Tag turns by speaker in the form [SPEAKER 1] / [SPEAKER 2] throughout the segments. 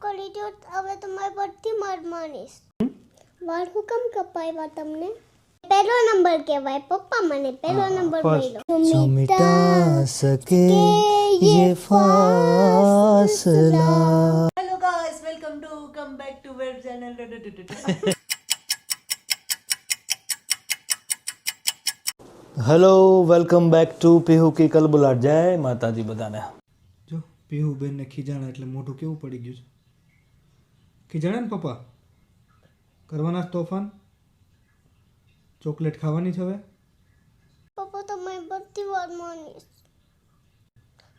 [SPEAKER 1] કરી દો. હવે તમારી બધી માર માનીશ. વાળ હુકમ કપાવ્યા તમને? પહેલો નંબર કહેવાય. પપ્પા મને પહેલો નંબર મળ્યો.
[SPEAKER 2] जो मिटा सके ये फासला.
[SPEAKER 3] Hello guys, welcome to come back to web channel.
[SPEAKER 2] Hello, welcome back to Pihu કી કલબુલાટ. જય માતાજી બધાને.
[SPEAKER 4] જો પીહુ બેનને ખીજાણા એટલે મોઢું કેવું પડી ગયું છે. ખીજાણા ને પપ્પા? કરવાના છે તોફાન? ચોકલેટ ખાવાની છે હવે?
[SPEAKER 1] પપ્પા તમારી બધી વાર માનીશ.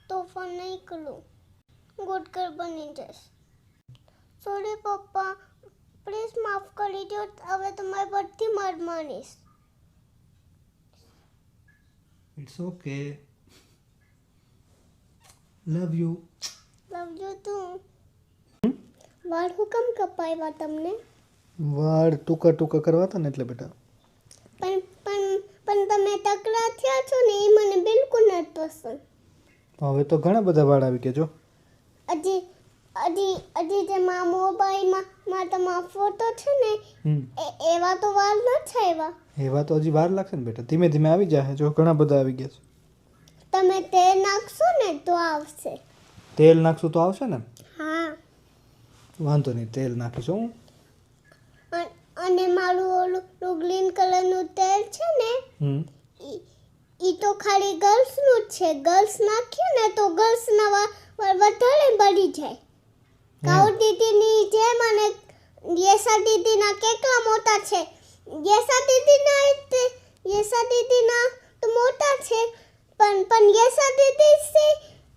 [SPEAKER 1] તોફાન નહીં કરું. ગુડગર બની જઈશ. સોરી પપ્પા, પ્લીઝ માફ કરી દો. હવે તમારી બધી માર માનીશ.
[SPEAKER 4] It's okay. Love you.
[SPEAKER 1] Love you too. વાળ હુકમ કપાવ્યા તમને?
[SPEAKER 4] વાળ ટૂંકા ટૂંકા કરવા હતા ને એટલે બેટા.
[SPEAKER 1] પણ તમે ટકલા થયા છો ને એ મને બિલકુલ નથી પસંદ.
[SPEAKER 4] હવે તો ઘણા બધા વાળ આવી ગયા જો.
[SPEAKER 1] હજી જે મારા મોબાઈલમાં તમારો ફોટો છે ને એવા તો વાળ નથી આવ્યા.
[SPEAKER 4] એવા તો હજી વાર લાગશે ને બેટા, ધીમે ધીમે આવી જશે. જો ઘણા બધા આવી ગયા છે.
[SPEAKER 1] તમે તેલ નાખશો ને તો આવશે.
[SPEAKER 4] તેલ નાખશું તો આવશે ને?
[SPEAKER 1] હા.
[SPEAKER 4] વાંધો નહીં, તેલ નાખીશું હું.
[SPEAKER 1] અને મારું ઓલું ગ્રીન કલરનું તેલ છે ને ઈ તો ખાલી ગર્લ્સનું જ છે. ગર્લ્સ નાખીએ ને તો ગર્લ્સના વાળ વધારે બળી જાય. કાઉ દીદીની જેમ. અને યેસા દીદીના કેટલા મોટા છે. યેસા દીદીના તો મોટા છે પણ યેસા દીદી છે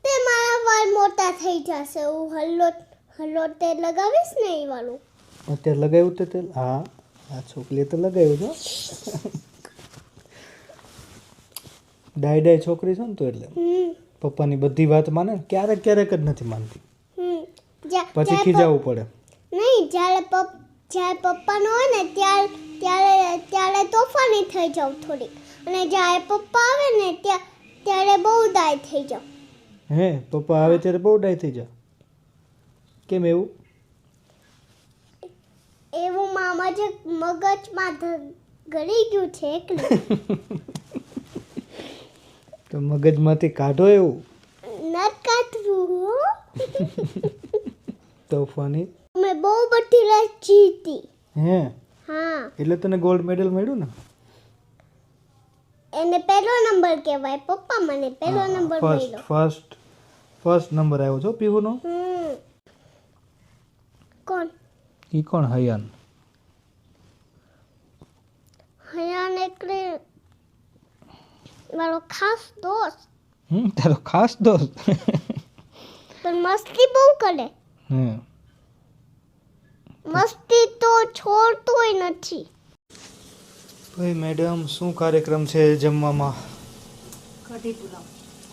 [SPEAKER 1] તે મારા વાળ મોટા થઈ જશે. હું હલ્લો તેલ લગાવીશ ને એ વાળું.
[SPEAKER 4] અત્યારે લગાવ્યું તે તેલ? હા, આ છોકરીએ તો લગાવ્યું છે. ડાય છોકરી છે ને તો એટલે પપ્પાની બધી વાત માને. ક્યારેક ક્યારેક જ નથી માનતી, પછી ખીજાવવું પડે.
[SPEAKER 1] નહીં, જ્યારે પપ્પા નો હોય ને ત્યારે તોફાની થઈ જાવ થોડીક. અને જ્યારે પપ્પા આવે ને ત્યારે બહુ ડાય થઈ જાવ.
[SPEAKER 4] હે, પપ્પા આવે ત્યારે બહુ ડાય થઈ જાય? કેમ એવું?
[SPEAKER 1] એવું મામા જે મગજમાં ગળી ગયું છે એટલે.
[SPEAKER 4] તો મગજમાંથી કાઢો. એવું
[SPEAKER 1] નત કાઢવું.
[SPEAKER 4] તોફાની
[SPEAKER 1] મેં બહુ બધી રેસ જીતી.
[SPEAKER 4] હે?
[SPEAKER 1] હા.
[SPEAKER 4] એટલે તને ગોલ્ડ મેડલ મળ્યું ને?
[SPEAKER 1] એને પહેલો નંબર કહેવાય. પપ્પા મને પહેલો નંબર મળ્યો.
[SPEAKER 4] ફર્સ્ટ નંબર આવ્યો છો પીહુનો.
[SPEAKER 1] કોણ?
[SPEAKER 4] ઈ કોણ? હયાન.
[SPEAKER 1] હયાન એટલે મારો ખાસ દોસ્ત.
[SPEAKER 4] તારો ખાસ દોસ્ત?
[SPEAKER 1] પણ મસ્તી બહુ કરે.
[SPEAKER 4] હે,
[SPEAKER 1] મસ્તી તો છોડતોય નથી.
[SPEAKER 4] ભાઈ મેડમ, શું કાર્યક્રમ છે જમવામાં?
[SPEAKER 3] કઢી પુલાવ.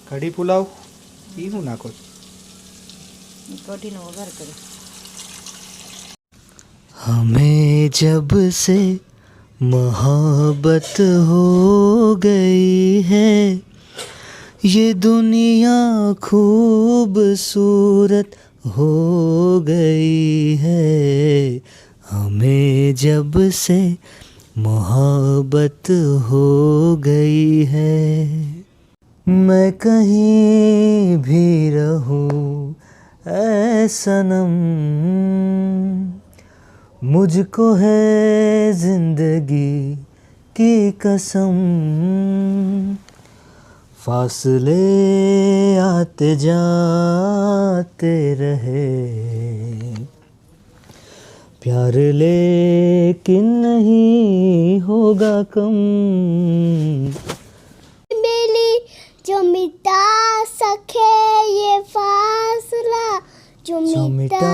[SPEAKER 4] કઢી પુલાવ? ઈ હું નાખો છો?
[SPEAKER 3] કઢીનો વઘાર કરે.
[SPEAKER 2] हमें जब से मोहब्बत हो गई है, ये दुनिया खूबसूरत हो गई है. हमें जब से मोहब्बत हो गई है, मैं कहीं भी रहूं ऐ सनम, मुझको है जिंदगी की कसम. फासले आते जाते रहे, प्यार लेकिन नहीं होगा कम.
[SPEAKER 1] मेली जो मिटा सके ये फासला, जो
[SPEAKER 2] मिटा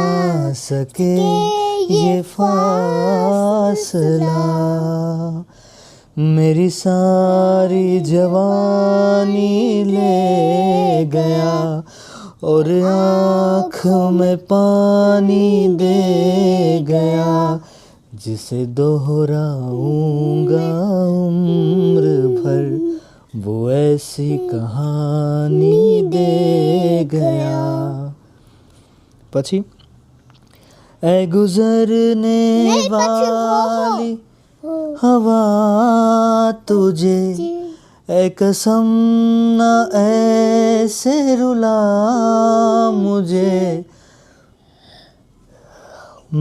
[SPEAKER 2] सके ये फासला. मेरी सारी जवानी ले गया और आँख में पानी दे गया. जिसे दोहराऊंगा उम्र भर, वो ऐसी कहानी दे गया. પછી ऐ गुजरने
[SPEAKER 1] नहीं, પછી
[SPEAKER 2] वाली
[SPEAKER 1] हो
[SPEAKER 2] हवा तुझे ऐ कसम ना ऐसे रुला मुझे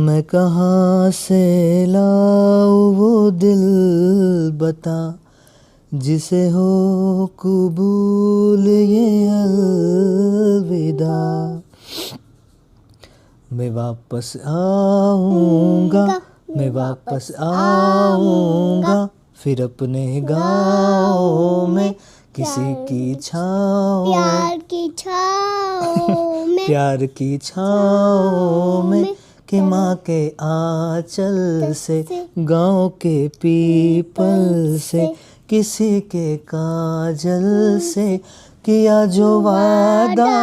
[SPEAKER 2] मैं कहाँ से लाऊं वो दिल बता जिसे हो कबूल ये अलविदा मैं वापस आऊँगा मैं वापस आऊँगा फिर अपने गाँव में किसी की छाँव
[SPEAKER 1] प्यार की छाँव में
[SPEAKER 2] प्यार की छाँव में कि माँ के आंचल से गाँव के पीपल से किसी के काजल से किया जो वादा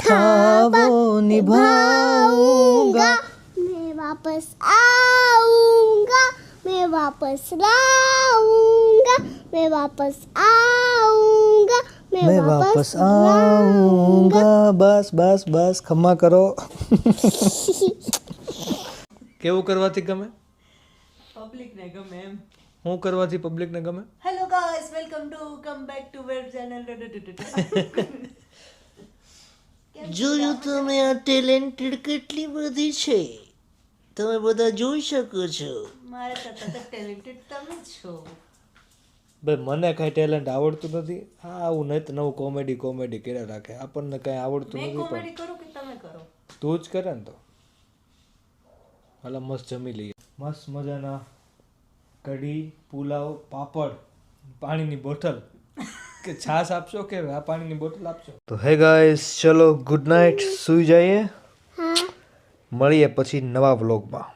[SPEAKER 2] था वो निभाऊंगा
[SPEAKER 1] मैं वापस आऊंगा मैं वापस लाऊंगा मैं वापस आऊंगा
[SPEAKER 2] मैं वापस आऊंगा બસ બસ બસ ખમા કરો કેવું કરવાથી ગમે
[SPEAKER 3] પબ્લિક ને ગમે એમ.
[SPEAKER 2] હું કરવાથી પબ્લિકને ગમે
[SPEAKER 3] hello guys, welcome to come back to web channel.
[SPEAKER 5] જોયું તમે આ ટેલેન્ટેડ કેટલી બધી છે તમે બધા જોઈ શકો છો.
[SPEAKER 3] મારા કરતા તો ટેલેન્ટેડ તમે જ છો.
[SPEAKER 2] ભાઈ મને કાંઈ ટેલેન્ટ આવડતું નથી હા આવું નહીં તો નવું કોમેડી કોમેડી કર્યા રાખે આપણને કાંઈ આવડતું
[SPEAKER 3] મેં
[SPEAKER 2] નથી પણ
[SPEAKER 3] કોમેડી કરું કે તમે કરો?
[SPEAKER 2] તું જ કરે ને તો હાલો મસ્ત જમી લઈએ મસ્ત મજાના કઢી પુલાવ પાપડ પાણીની બોટલ કે છાશ આપશો કે આ પાણીની બોટલ આપશો તો હે ગાઈસ ચલો ગુડ નાઇટ સૂઈ જઈએ
[SPEAKER 1] हाँ
[SPEAKER 2] મળીએ પછી નવા વ્લોગમાં